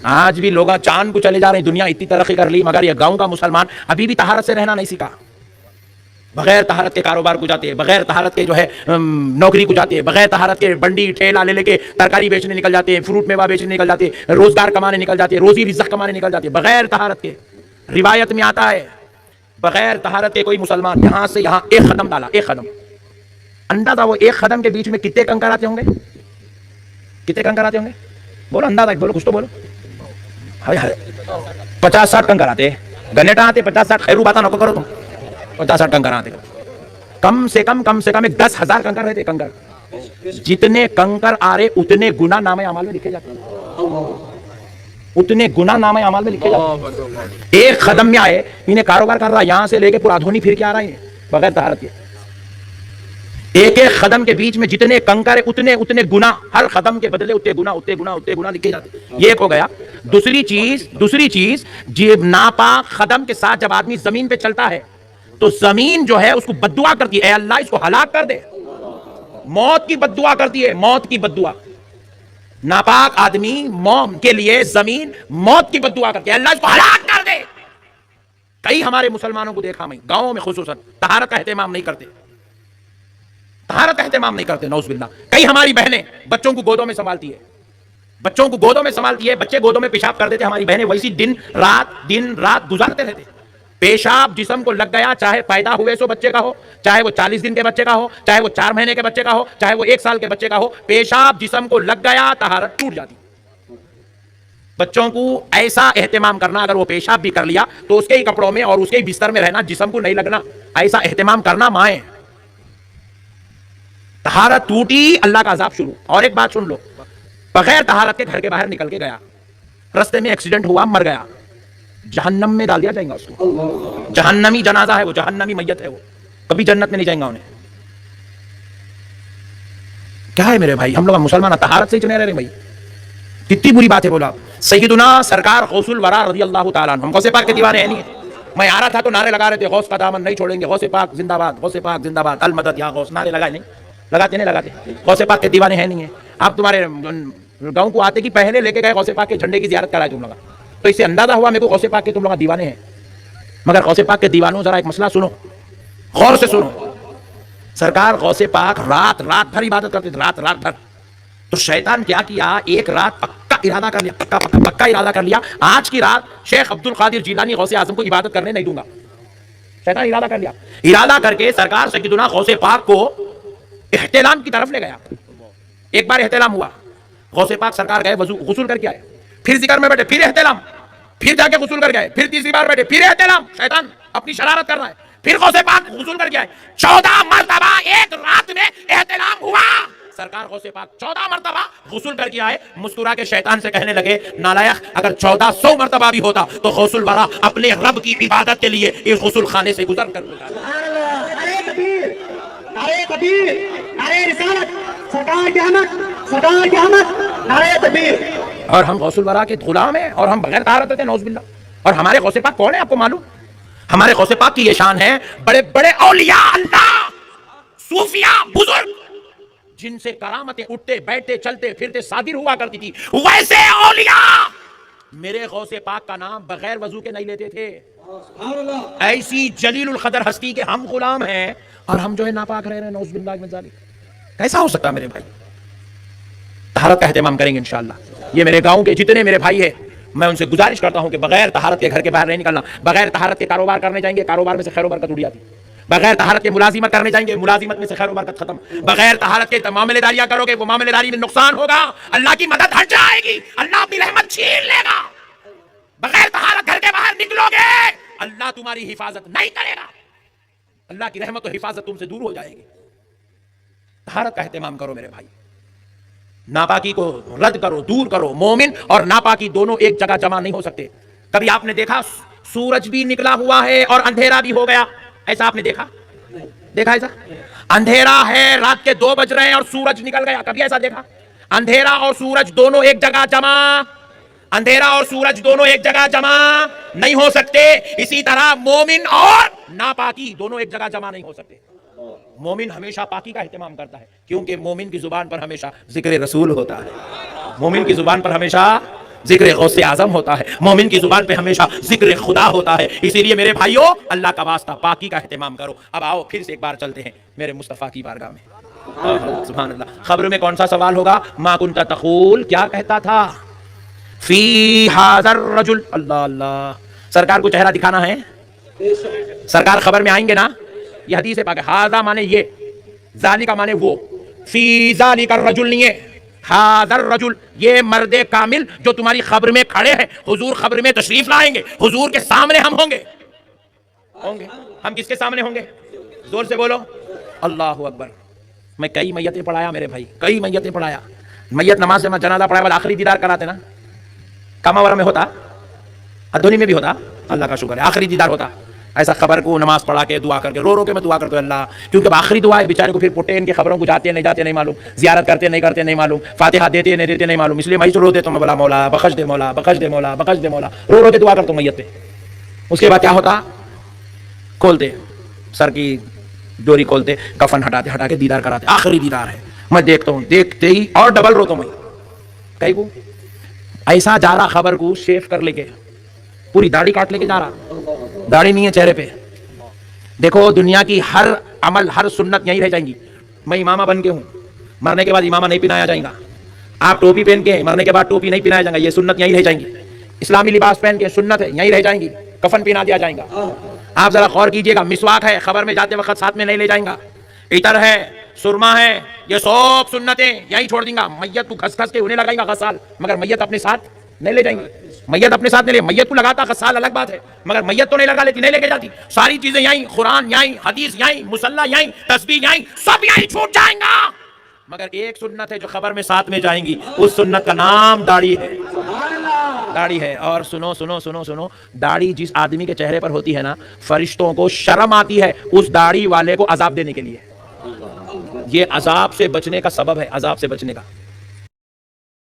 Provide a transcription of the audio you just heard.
آج بھی لوگ چاند کو چلے جا رہے ہیں, دنیا اتنی ترقی کر لی, مگر یہ گاؤں کا مسلمان ابھی بھی طہارت سے رہنا نہیں سیکھا. بغیر طہارت کے کاروبار کو جاتے ہیں, بغیر طہارت کے جو ہے نوکری کو جاتے ہیں, بغیر طہارت کے بنڈی ٹھیلا لے کے ترکاری بیچنے نکل جاتے ہیں, فروٹ میوہ بیچنے نکل جاتے ہیں, روزگار کمانے نکل جاتے ہیں, روزی رزق کمانے نکل جاتے ہیں بغیر طہارت کے. روایت میں آتا ہے بغیر طہارت کے کوئی مسلمان یہاں سے یہاں ایک قدم ڈالا, ایک قدم, اندازہ وہ ایک قدم کے بیچ میں کتنے کنکر آتے ہوں گے, کتنے کنکر آتے ہوں گے, بولو اندازہ, بولو کچھ تو بولو. 50-60 کنکر آتے, گنیٹا آتے 50-60, خیرو باتاں نکو کرو تم, 50-60 کنکر آتے. کم سے کم 10,000 کنکر رہتے. کنکر جتنے کنکر آ رہے اتنے گناہ نامہ اعمال میں لکھے جاتے ہیں, اتنے گناہ نامہ اعمال میں لکھے جاتے ہیں. ایک قدم میں آئے, انہیں کاروبار کر رہا یہاں سے لے کے پورا دھونی پھر کے آ رہا ہے بغیر طہارت کے. ایک ایک قدم کے بیچ میں جتنے کنکر اتنے گناہ, ہر قدم کے بدلے اتنے گناہ لکھے جاتے ہیں. یہ ایک ہو گیا. دوسری چیز جب ناپاک قدم کے ساتھ جب آدمی زمین پہ چلتا ہے تو زمین جو ہے اس کو بددعا کرتی ہے, اے اللہ اس کو ہلاک کر دے. موت کی بددعا کرتی ہے, موت کی بددعا. ناپاک آدمی کے لیے زمین موت کی بددعا کرتی ہے, اللہ اس کو ہلاک کر دے. کئی ہمارے مسلمانوں کو دیکھا میں گاؤں میں خصوصاً طہارت کا اہتمام نہیں کرتے, طہارت کا اہتمام نہیں کرتے, نعوذ باللہ. کئی ہماری بہنیں بچوں کو گودوں میں سنبھالتی ہے, بچے گودوں میں پیشاب کر دیتے, ہماری بہنیں ویسی دن رات گزارتے رہتے. پیشاب جسم کو لگ گیا, چاہے پیدا ہوئے سو بچے کا ہو, چاہے وہ 40 دن کے بچے کا ہو, چاہے وہ 4 مہینے کے بچے کا ہو, چاہے وہ 1 سال کے بچے کا ہو, پیشاب جسم کو لگ گیا طہارت ٹوٹ جاتی. بچوں کو ایسا اہتمام کرنا, اگر وہ پیشاب بھی کر لیا تو اس کے ہی کپڑوں میں اور اس کے ہی بستر میں رہنا, جسم کو نہیں لگنا, ایسا اہتمام کرنا مائیں. طہارت ٹوٹی, اللہ کا عذاب شروع. اور ایک بات سن لو, بغیر طہارت کے گھر کے باہر نکل کے گیا, رستے میں ایکسیڈنٹ ہوا, مر گیا, جہنم میں ڈال دیا جائے گا اس کو. جہنمی جنازہ ہے وہ, جہنمی میت ہے وہ, کبھی جنت میں نہیں جائیں گا انہیں. کیا ہے میرے بھائی, ہم لوگ مسلمان طہارت سے ہی چنے رہ رہے ہیں بھائی. کتنی بری بات ہے. بولا سیدنا سرکار غوث الورا رضی اللہ تعالیٰ عنہ, ہم غوث پاک کے دیوانے ہیں نہیں. میں آ رہا تھا تو نعرے لگا رہے تھے, غوث کا دامن نہیں چھوڑیں گے, غوث پاک زندہ باد, غوث پاک زندہ باد, المدد یا غوث. نعرے لگائے نہیں, لگاتے غوث پاک کے دیوانے ہیں نہیں ہیں. آپ تمہارے گاؤں کو آتے کی پہلے لے کے گئے غوث پاک کے جھنڈے کی زیارت کرائے تم لوگ, تو اس سے اندازہ ہوا میرے کو غوث پاک کے تم لوگ دیوانے ہیں. مگر غوث پاک کے دیوانوں ذرا ایک مسئلہ سنو, غور سے سنو. سرکار غوث پاک رات بھر عبادت کرتے تھے, رات بھر. تو شیطان کیا کیا, ایک رات پکا ارادہ کر لیا, آج کی رات شیخ عبد القادر جیلانی غوث اعظم کو عبادت کرنے نہیں دوں گا. شیطان ارادہ کر لیا, ارادہ کر کے سرکار سیدنا غوث پاک کو احتلام کی طرف لے گیا. ایک بار احتلام ہوا, غوث پاک سرکار گئے, غسل کر کے آئے, پھر ذکر میں بیٹھے, پھر احتلام, پھر جا کے غسل کر کے آئے, پھر تیسری بار بیٹھے, پھر احتلام. شیطان اپنی شرارت کر رہا ہے. پھر غوث پاک غسل کر کے آئے, 14 مرتبہ ایک رات میں احتلام ہوا. سرکار غوث پاک 14 مرتبہ غسل کر کے آئے. مسکرا کے شیطان سے کہنے لگے, نالائق, اگر 1400 مرتبہ بھی ہوتا تو غوث الورا اپنے رب کی عبادت کے لیے اس غسل خانے سے گزر کر اور ہم غوث الورا کے غلام ہیں, اور ہم بغیر طہارت تھے, نعوذ باللہ. اور ہمارے غوث پاک کون ہے آپ کو معلوم؟ ہمارے غوث پاک کی یہ شان ہے, بڑے بڑے اولیاء اللہ, صوفیاء, بزرگ, جن سے کرامتیں اٹھتے بیٹھتے چلتے پھرتے صادر ہوا کرتی تھی, ویسے اولیاء میرے غوث پاک کا نام بغیر وضو کے نہیں لیتے تھے. ایسی جلیل القدر ہستی کے ہم غلام ہیں, اور ہم جو ہے ناپاک رہ رہے ہیں, نعوذ باللہ من ذالک. کیسا ہو سکتا میرے بھائی؟ طہارت کا اہتمام کریں گے انشاءاللہ. یہ میرے گاؤں کے جتنے میرے بھائی ہیں, میں ان سے گزارش کرتا ہوں کہ بغیر طہارت کے گھر کے باہر نہیں نکلنا. بغیر طہارت کے کاروبار کرنے جائیں گے, کاروبار میں سے خیر و برکت اڑ جاتی. بغیر طہارت کے ملازمت کرنے جائیں گے, ملازمت میں سے خیر و برکت ختم. بغیر طہارت کے معاملے داریاں کرو گے, وہ معاملے داری میں نقصان ہوگا, اللہ کی مدد ہٹ جائے گی, اللہ اپنی رحمت چھین لے گا. بغیر طہارت گھر کے باہر نکلو گے, اللہ تمہاری حفاظت نہیں کرے گا, اللہ کی رحمت و حفاظت تم سے دور ہو جائے گی. طہارت کا اہتمام کرو میرے بھائی, ناپاکی کو رد کرو, دور کرو. مومن اور ناپاکی دونوں ایک جگہ جمع نہیں ہو سکتے. کبھی آپ نے دیکھا سورج بھی نکلا ہوا ہے اور اندھیرا بھی ہو گیا, ایسا آپ نے دیکھا ایسا؟ اندھیرا ہے, رات کے 2 بج رہے ہیں اور سورج نکل گیا, کبھی ایسا دیکھا؟ اندھیرا اور سورج دونوں ایک جگہ جمع, اندھیرا اور سورج دونوں ایک جگہ جمع نہیں ہو سکتے. اسی طرح مومن اور ناپاکی دونوں ایک جگہ جمع نہیں ہو سکتے. مومن ہمیشہ پاکی کا اہتمام کرتا ہے, کیونکہ مومن کی زبان پر ہمیشہ ذکر رسول ہوتا ہے. مومن کی زبان پر ہمیشہ ذکر غوث اعظم ہوتا ہے، مومن کی زبان پہ ہمیشہ ذکر خدا ہوتا ہے. اسی لیے میرے بھائیوں اللہ کا واسطہ پاکی کا اہتمام کرو. اب آؤ پھر سے ایک بار چلتے ہیں میرے مصطفیٰ کی بارگاہ میں. سبحان اللہ. خبر میں کون سا سوال ہوگا؟ ما کنت تقول، کیا کہتا تھا فی ھذا الرجل. اللہ اللہ، سرکار کو چہرہ دکھانا ہے. سرکار خبر میں آئیں گے نا، یہ حدیث پاک ہے. ھذا مانے یہ، ذالک مانے وہ، فی ذالک الرجل نہیں ہے، ھذا الرجل یہ مرد کامل جو تمہاری خبر میں کھڑے ہیں. حضور خبر میں تشریف لائیں گے، حضور کے سامنے ہم ہوں گے. ہم کس کے سامنے ہوں گے؟ زور سے بولو اللہ اکبر. میں کئی میتیں پڑھایا میرے بھائی، کئی میتیں پڑھایا. میت نماز میں جنازہ پڑھایا والا آخری دیدار کراتے نا، کاماورا میں ہوتا، ادھونی میں بھی ہوتا. اللہ کا شکر ہے آخری دیدار ہوتا. ایسا خبر کو نماز پڑھا کے دعا کر کے رو کے میں دعا کرتا ہوں اللہ، کیونکہ اب آخری دعا ہے. بیچارے کو پھر پٹے ان کی خبروں کو جاتے نہیں جاتے نہیں معلوم، زیارت کرتے نہیں معلوم، فاتحہ دیتے نہیں دیتے نہیں معلوم. اس لیے میں رو دیتا ہوں، میں بولا مولا بخش دے، مولا بخش دے، مولا بخش دے، مولا رو کے دعا کرتا ہوں میت پہ. اس کے بعد کیا ہوتا؟ کھولتے سر کی ڈوری، کھولتے کفن ہٹا کے دیدار کراتے. آخری دیدار ہے. میں دیکھتا ہوں، دیکھتے ہی اور ڈبل روتا ہوں. میں کئی کو ایسا جا رہا خبر کو شیف کر لے کے، پوری داڑھی کاٹ لے کے جا رہا. داڑھی نہیں ہے چہرے پہ. دیکھو دنیا کی ہر عمل، ہر سنت یہیں رہ جائیں گی. میں امامہ بن کے ہوں، مرنے کے بعد امامہ نہیں پہنایا جائے گا. آپ ٹوپی پہن کے مرنے کے بعد ٹوپی نہیں پہنایا جائے گا، یہ سنت یہیں رہ جائیں گی. اسلامی لباس پہن کے سنت ہے یہیں رہ جائیں گی. کفن پہنا دیا جائے گا. آپ ذرا غور کیجئے گا، مسواک ہے خبر میں جاتے وقت ساتھ میں نہیں لے جائیں گا. عطر ہے، سرما ہے، یہ سب سنتیں یہیں چھوڑ دیں گا. میت کو گھس گھس کے انہیں لگائیں گا غسال، مگر میت اپنے ساتھ نہیں لے جائیں گے. میت اپنے ساتھ نہیں لے، میت کو لگاتا غسال الگ بات ہے، مگر میت تو نہیں لگا لیتی، نہیں لے کے جاتی. ساری چیزیں یہیں، قرآن یہیں، حدیث یہیں، مصلی یہیں، تسبیح یہیں، سب یہیں چھوٹ جائیں گا. مگر ایک سنت ہے جو خبر میں ساتھ میں جائیں گی، اس سنت کا نام داڑھی ہے. داڑھی ہے. اور سنو سنو سنو سنو، داڑھی جس آدمی کے چہرے پر ہوتی ہے نا، فرشتوں کو شرم آتی ہے اس داڑھی والے کو عذاب دینے کے لیے. یہ عذاب سے بچنے کا سبب ہے، عذاب سے بچنے کا.